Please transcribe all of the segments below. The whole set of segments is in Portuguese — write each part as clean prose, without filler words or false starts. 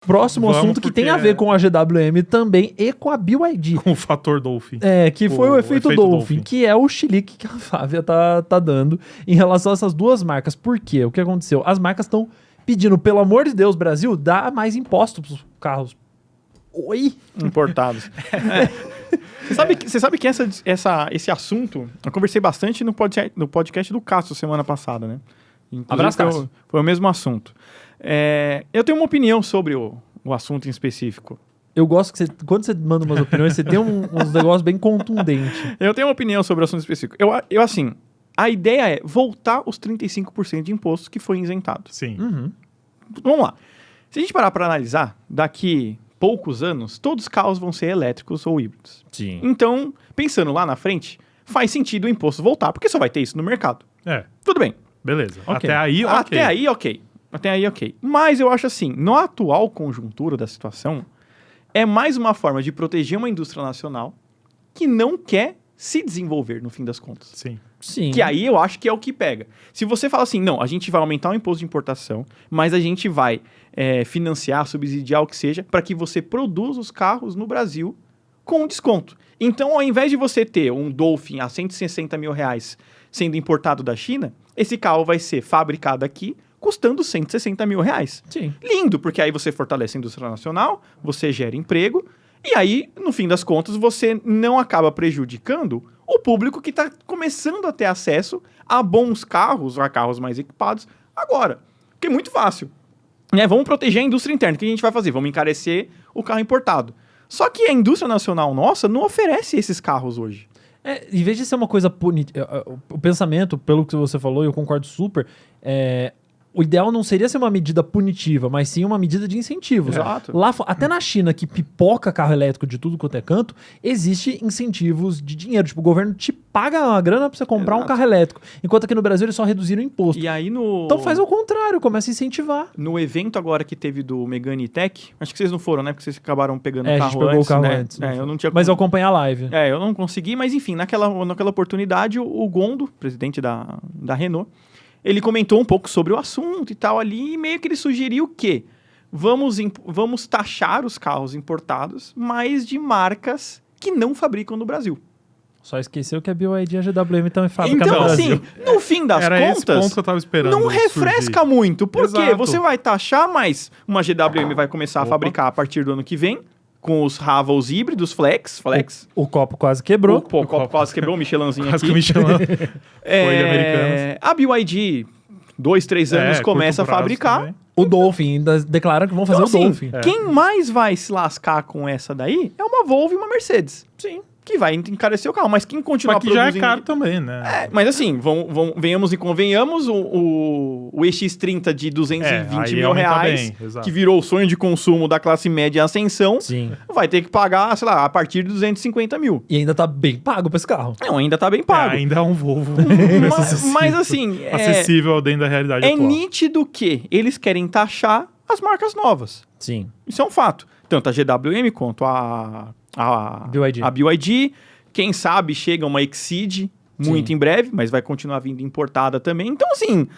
próximo Vamos, assunto que porque tem a ver com a GWM também e com a BYD. Com o fator Dolphin. Que foi o efeito Dolphin, que é o chilique que a Fávia tá dando em relação a essas duas marcas. Por quê? O que aconteceu? As marcas estão pedindo, pelo amor de Deus, Brasil, dá mais imposto pros carros. Oi? Importados. Você sabe que esse assunto, eu conversei bastante no podcast do Cássio semana passada, né? Abraço, Cássio. Foi o mesmo assunto. Eu tenho uma opinião sobre o assunto em específico. Eu gosto que quando você manda umas opiniões, você tem uns negócios bem contundentes. Eu tenho uma opinião sobre o assunto específico. Eu assim, a ideia é voltar os 35% de impostos que foi isentado. Sim. Uhum. Vamos lá. Se a gente parar para analisar, daqui poucos anos, todos os carros vão ser elétricos ou híbridos. Sim. Então, pensando lá na frente, faz sentido o imposto voltar, porque só vai ter isso no mercado. Tudo bem. Beleza. Ok. Até aí, ok. Até aí, ok. Mas eu acho assim, na atual conjuntura da situação, é mais uma forma de proteger uma indústria nacional que não quer se desenvolver, no fim das contas. Sim. Que aí eu acho que é o que pega. Se você fala assim, não, a gente vai aumentar o imposto de importação, mas a gente vai financiar, subsidiar o que seja, para que você produza os carros no Brasil com desconto. Então, ao invés de você ter um Dolphin a 160 mil reais sendo importado da China, esse carro vai ser fabricado aqui, custando 160 mil reais. Sim. Lindo, porque aí você fortalece a indústria nacional, você gera emprego, e aí, no fim das contas, você não acaba prejudicando o público que está começando a ter acesso a bons carros, a carros mais equipados, agora. Porque é muito fácil. Vamos proteger a indústria interna. O que a gente vai fazer? Vamos encarecer o carro importado. Só que a indústria nacional nossa não oferece esses carros hoje. Em vez de ser uma coisa punitiva, o pensamento, pelo que você falou, e eu concordo super, o ideal não seria ser uma medida punitiva, mas sim uma medida de incentivos. Exato. Até na China, que pipoca carro elétrico de tudo quanto é canto, existe incentivos de dinheiro. Tipo, o governo te paga uma grana pra você comprar um carro elétrico. Enquanto aqui no Brasil eles só reduziram o imposto. E aí Então faz o contrário, começa a incentivar. No evento agora que teve do Megane Tech, acho que vocês não foram, né? Porque vocês acabaram pegando a o gente carro pegou antes, o carro né? antes. Eu não tinha Mas eu acompanhei a live. eu não consegui, mas enfim, naquela oportunidade, o Gondo, presidente da Renault, ele comentou um pouco sobre o assunto e tal ali, e meio que ele sugeriu que vamos taxar os carros importados, mas de marcas que não fabricam no Brasil. Só esqueceu que a BYD e a GWM também fabricam Então, no Brasil. assim, no fim das Era esse contas, ponto que eu tava esperando não refresca surgir. muito. Porque Exato. você vai taxar, mas uma GWM vai começar a fabricar a partir do ano que vem, com os Havals híbridos, Flex. O copo quase quebrou. O copo quase quebrou, o Michelinzinho Quase aqui. que o Michelin foi de americanos. A BYD, 2-3 anos, começa a curto prazo fabricar. também. O Dolphin, ainda declararam que vão fazer Então, o assim, Dolphin. quem mais vai se lascar com essa daí é uma Volvo e uma Mercedes. Sim. Que vai encarecer o carro. Mas quem continuar Mas que já é produzindo... caro também, né? Mas assim, venhamos e convenhamos, o EX30 de 220 aí mil aumenta reais, bem, exato. que virou o sonho de consumo da classe média em ascensão, Sim. vai ter que pagar, sei lá, a partir de 250 mil. E ainda tá bem pago pra esse carro. Não, ainda tá bem pago. Ainda é um Volvo. Mas assim, acessível dentro da realidade é atual. nítido que eles querem taxar as marcas novas. Sim. Isso é um fato. Tanto a GWM quanto a BYD. A BYD. Quem sabe chega uma Exceed muito em breve, mas vai continuar vindo importada também. Então, assim,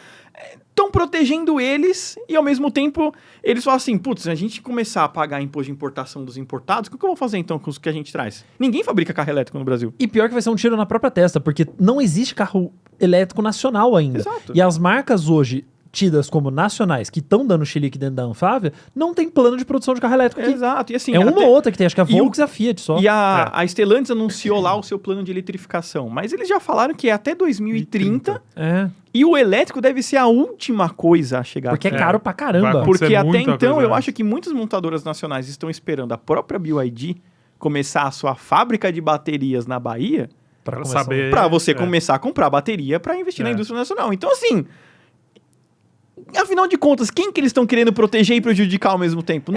estão protegendo eles e, ao mesmo tempo, eles falam assim, putz, se a gente começar a pagar imposto de importação dos importados, o que eu vou fazer, então, com os que a gente traz? Ninguém fabrica carro elétrico no Brasil. E pior que vai ser um tiro na própria testa, porque não existe carro elétrico nacional ainda. Exato. E as marcas hoje, tidas como nacionais, que estão dando chilique dentro da Anfávia, não tem plano de produção de carro elétrico aqui. Exato. E assim, É uma ou outra que tem, acho que a E Volks e a Fiat só. E a Stellantis anunciou lá o seu plano de eletrificação, mas eles já falaram que é até 2030 e o elétrico deve ser a última coisa a chegar. Porque é caro pra caramba. Vai Porque até muita então coisa eu antes. acho que muitas montadoras nacionais estão esperando a própria BYD começar a sua fábrica de baterias na Bahia Pra saber. para você começar a comprar bateria para investir na indústria nacional. Então, assim, afinal de contas, quem que eles estão querendo proteger e prejudicar ao mesmo tempo?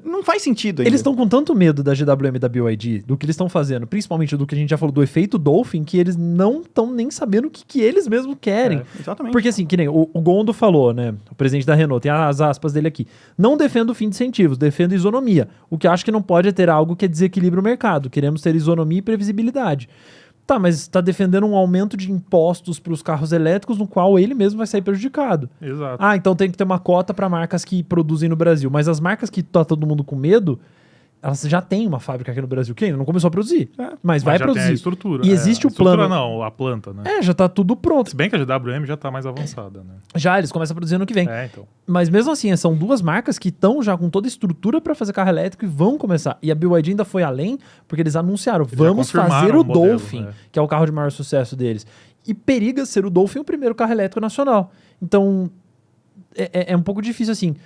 Não faz sentido ainda. Eles estão com tanto medo da GWM e da BYD, do que eles estão fazendo, principalmente do que a gente já falou, do efeito Dolphin, que eles não estão nem sabendo o que eles mesmos querem. Exatamente. Porque assim, que nem o Gondo falou, né, o presidente da Renault, tem as aspas dele aqui, não defendo o fim de incentivos, defendo isonomia, o que eu acho que não pode é ter algo que desequilibre o mercado, queremos ter isonomia e previsibilidade. Tá, mas está defendendo um aumento de impostos para os carros elétricos, no qual ele mesmo vai sair prejudicado. Exato. Ah, então tem que ter uma cota para marcas que produzem no Brasil. Mas as marcas que tá todo mundo com medo, elas já têm uma fábrica aqui no Brasil que ainda não começou a produzir. Mas vai já produzir. tem a estrutura. E existe a o plano. estrutura não, a planta, né? Já tá tudo pronto. Se bem que a GWM já tá mais avançada, né? Já, eles começam a produzir ano que vem. Então. Mas mesmo assim, são duas marcas que estão já com toda a estrutura para fazer carro elétrico e vão começar. E a BYD ainda foi além, porque eles anunciaram, vamos fazer o modelo, Dolphin, que é o carro de maior sucesso deles. E periga ser o Dolphin o primeiro carro elétrico nacional. Então, é um pouco difícil, assim.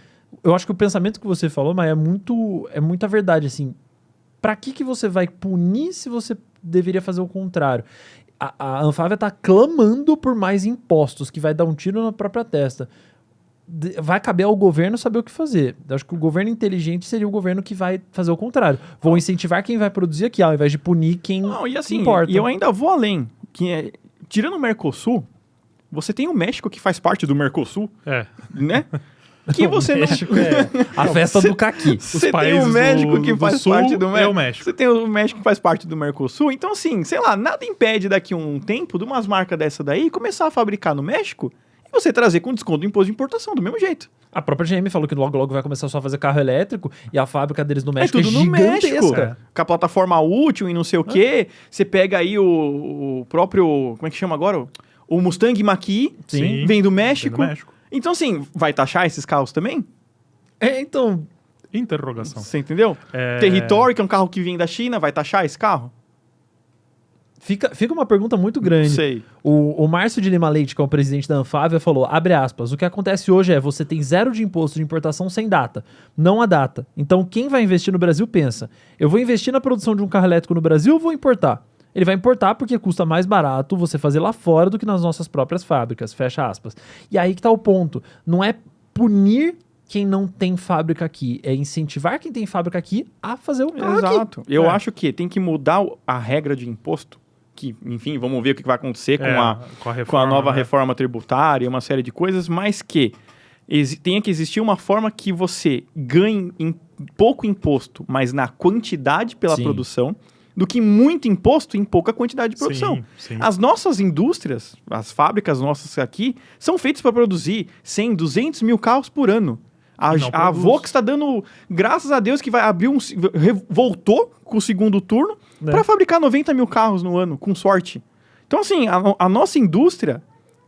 Eu acho que o pensamento que você falou, mas é muita verdade, assim. Pra que você vai punir se você deveria fazer o contrário? A Anfávia tá clamando por mais impostos, que vai dar um tiro na própria testa. Vai caber ao governo saber o que fazer. Eu acho que o governo inteligente seria o governo que vai fazer o contrário. Vão incentivar quem vai produzir aqui, ao invés de punir quem importa. E eu ainda vou além. Tirando o Mercosul, você tem o México que faz parte do Mercosul, né? Que você não... México a festa do caqui. Você tem o México que faz parte do México. Você tem o México que faz parte do Mercosul. Então, assim, sei lá, nada impede daqui a um tempo de umas marcas dessa daí começar a fabricar no México e você trazer com desconto do imposto de importação, do mesmo jeito. A própria GM falou que logo vai começar só a fazer carro elétrico e a fábrica deles no México tudo no gigantesca. México. Com a plataforma útil e não sei o quê. Você pega aí o próprio... Como é que chama agora? O Mustang Mach-E. Sim. Vem do México. Vem do México. Então, assim, vai taxar esses carros também? Então... Interrogação. Você entendeu? Territory, que é um carro que vem da China, vai taxar esse carro? Fica uma pergunta muito grande. Sei. O Márcio de Lima Leite, que é o presidente da Anfávia, falou, abre aspas, o que acontece hoje é você tem 0 de imposto de importação sem data, não há data. Então quem vai investir no Brasil pensa, eu vou investir na produção de um carro elétrico no Brasil ou vou importar? Ele vai importar porque custa mais barato você fazer lá fora do que nas nossas próprias fábricas, fecha aspas. E aí que tá o ponto, não é punir quem não tem fábrica aqui, é incentivar quem tem fábrica aqui a fazer o carro aqui. Exato. Eu acho que tem que mudar a regra de imposto, que, enfim, vamos ver o que vai acontecer com a nova reforma tributária e uma série de coisas, mas que tenha que existir uma forma que você ganhe pouco imposto, mas na quantidade pela produção, do que muito imposto em pouca quantidade de produção. Sim. As nossas indústrias, as fábricas nossas aqui, são feitas para produzir 100, 200 mil carros por ano. A Volks está dando, graças a Deus, que vai abrir voltou com o segundo turno para fabricar 90 mil carros no ano, com sorte. Então, assim, a nossa indústria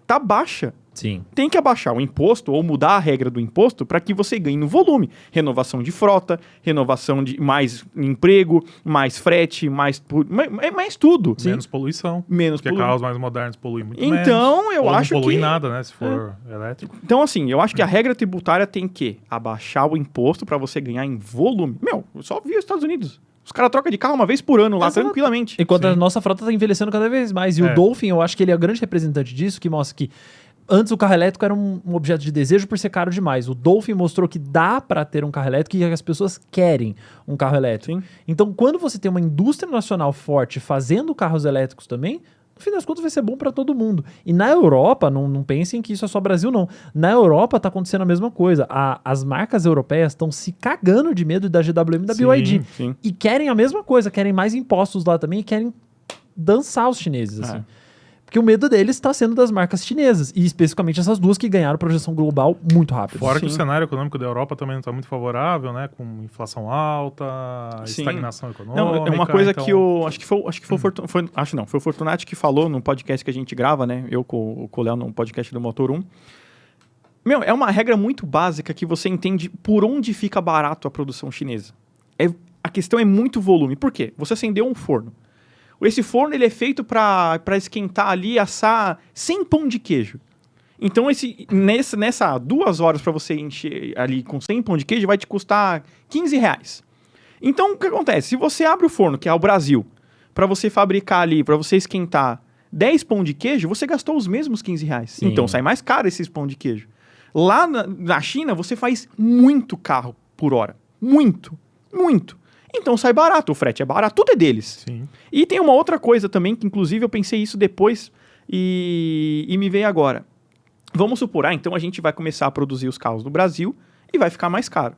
tá baixa. Sim. Tem que abaixar o imposto ou mudar a regra do imposto para que você ganhe no volume. Renovação de frota, renovação de mais emprego, mais frete, mais tudo. Menos poluição. Porque carros mais modernos poluem muito menos. Então, eu acho que... Não poluem nada, né? Se for elétrico. Então, assim, eu acho que a regra tributária tem que abaixar o imposto para você ganhar em volume. Eu só vi os Estados Unidos. Os caras trocam de carro uma vez por ano lá, tranquilamente. Enquanto a nossa frota está envelhecendo cada vez mais. E o Dolphin, eu acho que ele é o grande representante disso, que mostra que antes o carro elétrico era um objeto de desejo por ser caro demais. O Dolphin mostrou que dá para ter um carro elétrico e que as pessoas querem um carro elétrico. Sim. Então, quando você tem uma indústria nacional forte fazendo carros elétricos também, no fim das contas vai ser bom para todo mundo. E na Europa, não pensem que isso é só Brasil, não. Na Europa tá acontecendo a mesma coisa. As marcas europeias estão se cagando de medo da GWM e da BYD. Sim. E querem a mesma coisa, querem mais impostos lá também e querem dançar os chineses, assim. Porque o medo deles está sendo das marcas chinesas. E especificamente essas duas que ganharam projeção global muito rápido. Fora que o cenário econômico da Europa também não está muito favorável, né? Com inflação alta, estagnação econômica. Não, é uma coisa que eu... Acho que foi o Fortunati que falou no podcast que a gente grava, né? Eu com o Léo no podcast do Motor 1. É uma regra muito básica que você entende por onde fica barato a produção chinesa. A questão é muito volume. Por quê? Você acendeu um forno. Esse forno ele é feito para esquentar ali, assar 100 pão de queijo. Então, nessa 2 horas para você encher ali com 100 pão de queijo, vai te custar R$15. Então, o que acontece? Se você abre o forno, que é o Brasil, para você fabricar ali, para você esquentar 10 pão de queijo, você gastou os mesmos R$15. Sim. Então, sai mais caro esses pão de queijo. Lá na China, você faz muito carro por hora. Muito. Então sai barato, o frete é barato, tudo é deles. Sim. E tem uma outra coisa também, que inclusive eu pensei isso depois e me veio agora. Vamos supor, então a gente vai começar a produzir os carros no Brasil e vai ficar mais caro.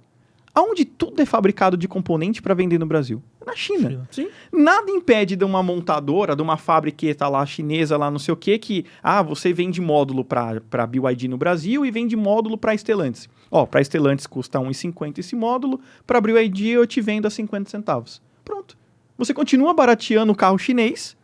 Aonde tudo é fabricado de componente para vender no Brasil? Na China. Sim. Nada impede de uma montadora, de uma fábrica lá chinesa, lá não sei o que você vende módulo para BYD no Brasil e vende módulo para Stellantis. Ó, para Stellantis custa R$1,50 esse módulo, para BYD eu te vendo a 50 centavos. Pronto. Você continua barateando o carro chinês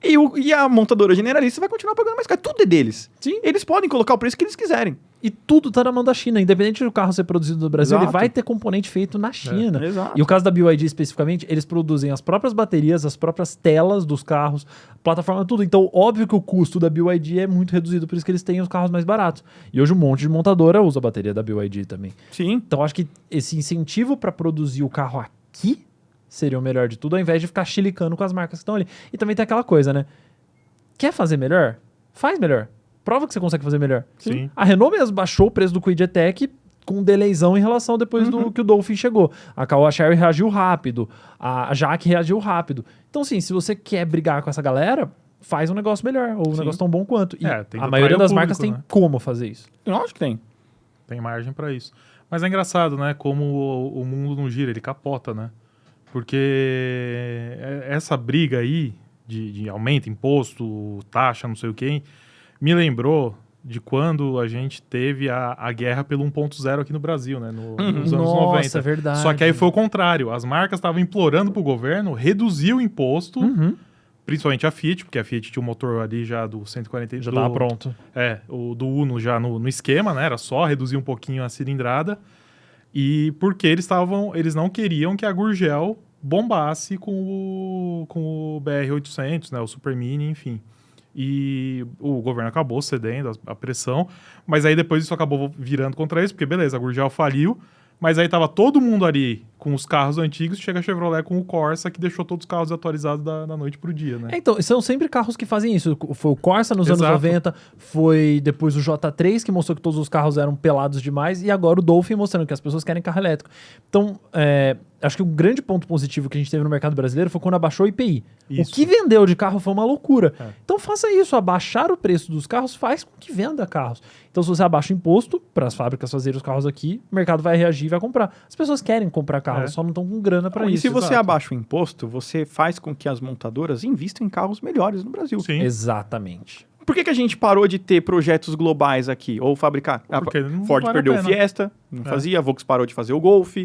e a montadora generalista vai continuar pagando mais caro. Tudo é deles. Sim. Eles podem colocar o preço que eles quiserem. E tudo tá na mão da China. Independente do carro ser produzido no Brasil, Exato. ele vai ter componente feito na China. Exato. E o caso da BYD especificamente, eles produzem as próprias baterias, as próprias telas dos carros, plataforma, tudo. Então, óbvio que o custo da BYD é muito reduzido, por isso que eles têm os carros mais baratos. E hoje um monte de montadora usa a bateria da BYD também. Sim. Então, acho que esse incentivo para produzir o carro aqui seria o melhor de tudo, ao invés de ficar chilicando com as marcas que estão ali. E também tem aquela coisa, né? Quer fazer melhor? Faz melhor. Prova que você consegue fazer melhor. Sim. A Renault mesmo baixou o preço do Kwid E-Tech com um delayzão em relação depois do que o Dolphin chegou. A Caoa Sherry reagiu rápido. A Jaque reagiu rápido. Então, assim, se você quer brigar com essa galera, faz um negócio melhor. Ou um negócio tão bom quanto. E tem que a atrair maioria o das público, marcas tem né? como fazer isso. Lógico que tem. Tem margem pra isso. Mas é engraçado, né? Como o mundo não gira, ele capota, né? Porque essa briga aí de aumento, imposto, taxa, não sei o quê, me lembrou de quando a gente teve a guerra pelo 1.0 aqui no Brasil, né? Nos anos 90. Nossa, é verdade. Só que aí foi o contrário. As marcas estavam implorando pro governo reduzir o imposto, principalmente a Fiat, porque a Fiat tinha o motor ali já do 140... Já tava pronto. O do Uno já no esquema, né? Era só reduzir um pouquinho a cilindrada. E porque eles não queriam que a Gurgel bombasse com o BR-800, né? O Super Mini, enfim. E o governo acabou cedendo a pressão, mas aí depois isso acabou virando contra eles, porque beleza, a Gurgel faliu, mas aí tava todo mundo ali com os carros antigos, chega a Chevrolet com o Corsa, que deixou todos os carros atualizados da noite pro dia, né? Então, são sempre carros que fazem isso. Foi o Corsa nos anos Exato. 90, foi depois o J3, que mostrou que todos os carros eram pelados demais, e agora o Dolphin mostrando que as pessoas querem carro elétrico. Então, acho que um grande ponto positivo que a gente teve no mercado brasileiro foi quando abaixou o IPI. Isso. O que vendeu de carro foi uma loucura. Então faça isso, abaixar o preço dos carros faz com que venda carros. Então se você abaixa o imposto para as fábricas fazerem os carros aqui, o mercado vai reagir e vai comprar. As pessoas querem comprar carros, só não estão com grana para E isso. se você exato. abaixa o imposto, você faz com que as montadoras invistam em carros melhores no Brasil. Sim. Exatamente. Por que a gente parou de ter projetos globais aqui? Ou fabricar? Porque não Ford vale a perdeu o pena. Fiesta, não fazia. A Volkswagen parou de fazer o Golf.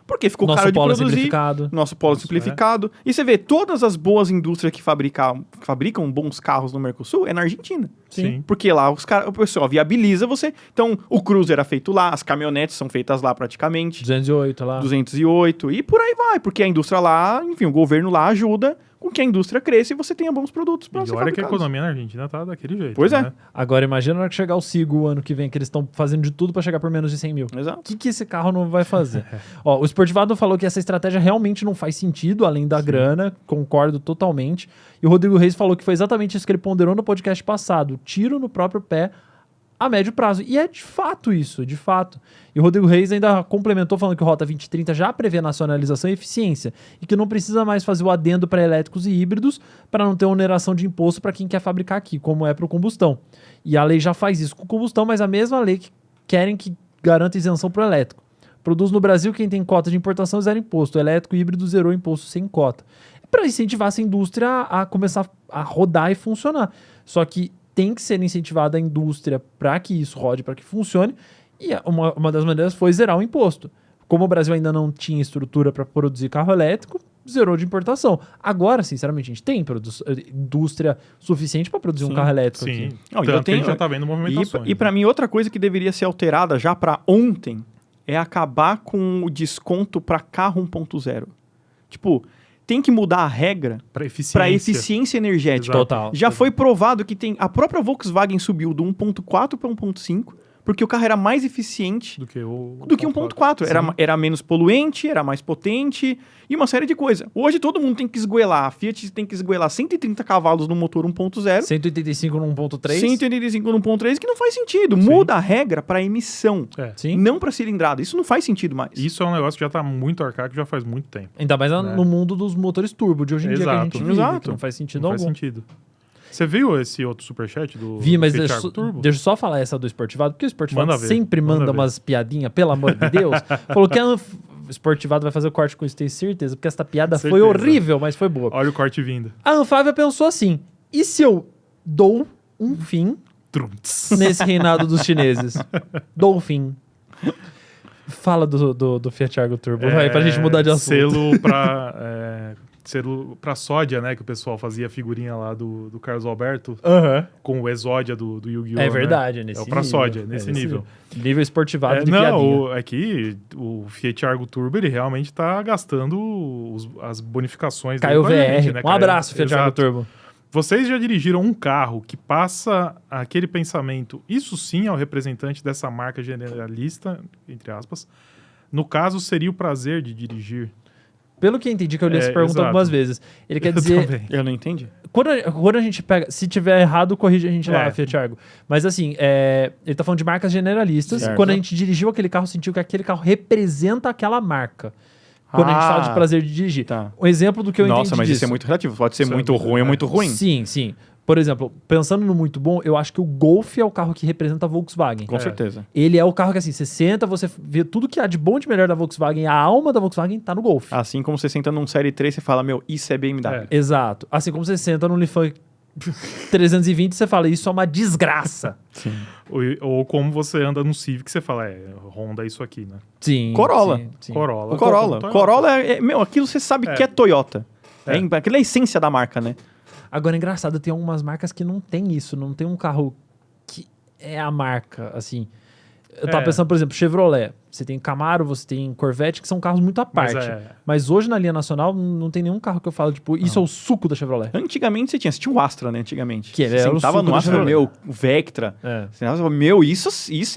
Porque ficou Nosso caro de polo produzir. simplificado. Nosso polo simplificado. E você vê, todas as boas indústrias que fabricam bons carros no Mercosul é na Argentina. Sim. Porque lá o pessoal viabiliza você. Então, o Cruzer é feito lá, as caminhonetes são feitas lá praticamente. 208 lá. 208 e por aí vai, porque a indústria lá, enfim, o governo lá ajuda com que a indústria cresça e você tenha bons produtos para E ser olha que a fabricados. economia na Argentina tá daquele jeito. Pois é. né? Agora imagina na hora que chegar o Sigo o ano que vem, que eles estão fazendo de tudo para chegar por menos de 100 mil. Exato. O que esse carro não vai fazer? Ó, o Sportivado falou que essa estratégia realmente não faz sentido, além da grana, concordo totalmente. E o Rodrigo Reis falou que foi exatamente isso que ele ponderou no podcast passado, tiro no próprio pé a médio prazo. E é de fato isso, de fato. E o Rodrigo Reis ainda complementou falando que o Rota 2030 já prevê nacionalização e eficiência e que não precisa mais fazer o adendo para elétricos e híbridos para não ter oneração de imposto para quem quer fabricar aqui, como é para o combustão. E a lei já faz isso com combustão, mas a mesma lei que querem que garanta isenção para o elétrico. Produz no Brasil quem tem cota de importação zero imposto. O elétrico e híbrido zerou imposto sem cota. Para incentivar essa indústria a começar a rodar e funcionar. Só que tem que ser incentivada a indústria para que isso rode, para que funcione. E uma das maneiras foi zerar o imposto. Como o Brasil ainda não tinha estrutura para produzir carro elétrico, zerou de importação. Agora, sinceramente, a gente tem indústria suficiente para produzir um carro elétrico Sim. aqui. Não, Tanto que a gente já tá vendo movimentações. E para mim, outra coisa que deveria ser alterada já para ontem é acabar com o desconto para carro 1.0. Tipo, tem que mudar a regra Para eficiência. para eficiência energética. Exato. Total. Já foi provado que tem. A própria Volkswagen subiu do 1.4 para 1.5, porque o carro era mais eficiente Do que o 1.4. Era menos poluente, era mais potente e uma série de coisas. Hoje todo mundo tem que esgoelar. A Fiat tem que esgoelar 130 cavalos no motor 1.0. 185 no 1.3. 185 no 1.3, que não faz sentido. Muda a regra para emissão, Sim. não para cilindrada. Isso não faz sentido mais. Isso é um negócio que já tá muito arcaico, já faz muito tempo. Ainda mais Né? no mundo dos motores turbo de hoje em dia que a gente Exato. vive, Exato. que não faz sentido Não algum. faz sentido. Você viu esse outro superchat do Vi, mas Fiat deixa Argo Turbo? eu só falar essa do Esportivado, porque o Esportivado Manda ver, sempre manda manda ver. umas piadinhas, pelo amor de Deus. Falou que Esportivado vai fazer o corte com isso, tenho certeza, porque essa piada foi Certeza. horrível, mas foi boa. Olha o corte vindo. A Anfávia pensou assim, e se eu dou um fim Trunts. nesse reinado dos chineses? Dou um fim. Fala do Fiat Argo Turbo, vai, pra gente mudar de assunto. Selo pra Sódia, né? Que o pessoal fazia figurinha lá do Carlos Alberto Aham. com o Exódia do Yu-Gi-Oh! É verdade, né? nesse É o pra nível. Sódia, nesse nível. Nível esportivado de Não, piadinha. é que o Fiat Argo Turbo, ele realmente tá gastando as bonificações Caiu dele com a gente, VR. né, Um cara? abraço, Fiat Argo Exato. Turbo. Vocês já dirigiram um carro que passa aquele pensamento, isso sim é o representante dessa marca generalista, entre aspas. No caso, seria o prazer de dirigir. Pelo que eu entendi, que eu li essa pergunta exato. algumas vezes. Ele quer Eu dizer... também. Eu não entendi. Quando a gente pega... Se tiver errado, corrige a gente lá, É. Fiat Argo. Mas assim, ele tá falando de marcas generalistas. Certo. Quando a gente dirigiu aquele carro, sentiu que aquele carro representa aquela marca. Quando a gente fala de prazer de dirigir. Tá. O exemplo do que eu entendi Nossa, mas disso. isso é muito relativo. Pode ser Isso é muito muito- ruim ou muito ruim. Sim, sim. Por exemplo, pensando no muito bom, eu acho que o Golf é o carro que representa a Volkswagen. Com certeza. Ele é o carro que, assim, você senta, você vê tudo que há de bom e de melhor da Volkswagen, a alma da Volkswagen tá no Golf. Assim como você senta num Série 3, você fala, meu, isso é BMW. Exato. Assim como você senta no Lifan 320, você fala, isso é uma desgraça. Sim. Ou como você anda no Civic, você fala, Honda é isso aqui, né? Sim. Corolla. sim, sim. Corolla. O Corolla. Toyota. Corolla meu, aquilo você sabe que é Toyota. Aquilo é a essência da marca, né? Agora, engraçado, tem algumas marcas que não tem isso, não tem um carro que é a marca, assim. Eu tava pensando, por exemplo, Chevrolet. Você tem Camaro, você tem Corvette, que são carros muito à Mas parte. Mas hoje, na linha nacional, não tem nenhum carro que eu falo, tipo, isso é o suco da Chevrolet. Antigamente você tinha o Astra, né? Antigamente. Que ele você era o sentava suco no da Astra, Chevrolet. meu, o Vectra. É. Você falava, meu, isso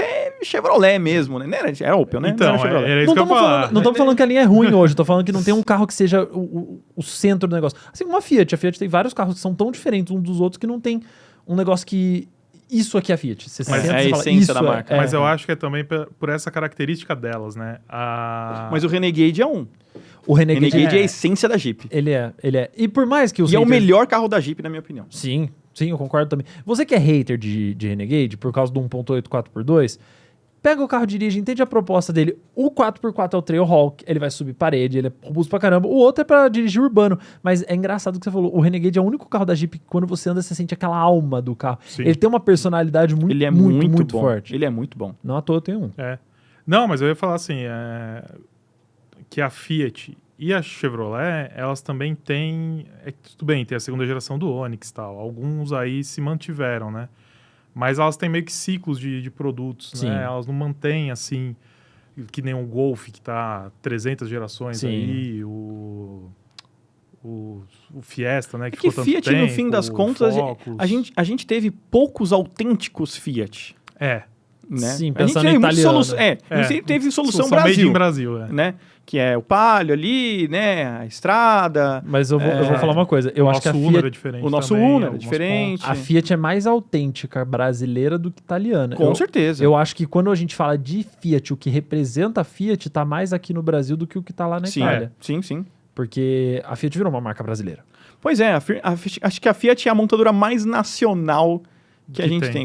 é Chevrolet mesmo, né? Não era Opel, né? Então, não era Chevrolet. era isso Não que eu ia estamos falar. falando, não tamo falando que a linha é ruim hoje, tô falando que não tem um carro que seja o centro do negócio. Assim como a Fiat. A Fiat tem vários carros que são tão diferentes uns dos outros que não tem um negócio que... Isso aqui é a Fiat. Você Mas senta é e a fala, essência isso da marca. Mas eu acho que é também por essa característica delas, né? Mas o Renegade é um. O Renegade, Renegade é a essência da Jeep. Ele é. E por mais que os E é o haters- melhor carro da Jeep, na minha opinião. Sim, eu concordo também. Você que é hater de Renegade por causa do 1.8 4x2, pega o carro, dirige, entende a proposta dele. O 4x4 é o Trailhawk, ele vai subir parede, ele é robusto pra caramba. O outro é pra dirigir urbano. Mas é engraçado o que você falou, o Renegade é o único carro da Jeep que quando você anda, você sente aquela alma do carro. Sim. Ele tem uma personalidade muito, Ele é muito bom. forte. Ele é muito bom. Não à toa tem um. Não, mas eu ia falar assim, que a Fiat e a Chevrolet, elas também têm... tudo bem, tem a segunda geração do Onix e tal. Alguns aí se mantiveram, né? Mas elas têm meio que ciclos de produtos, Sim. né? Elas não mantêm, assim, que nem o Golf, que tá 300 gerações Sim. aí, o Fiesta, né? É Que que ficou Fiat, tanto tempo, no fim das o contas, Focus. a gente teve poucos autênticos Fiat. É. Né? Sim, a gente pensando teve em muita italiano. a gente sempre teve solução made Brasil, in Brasil, né? Que é o Palio ali, né? A estrada. Mas eu vou falar uma coisa. Eu o acho que a nosso Uno Fiat, era diferente O nosso também, Uno era algumas diferente. a Fiat é mais autêntica brasileira do que italiana. Com certeza. Eu acho que quando a gente fala de Fiat, o que representa a Fiat tá mais aqui no Brasil do que o que tá lá na Sim, Itália. sim. Porque a Fiat virou uma marca brasileira. Pois é, acho que a Fiat é a montadora mais nacional que a Que gente tem. tem.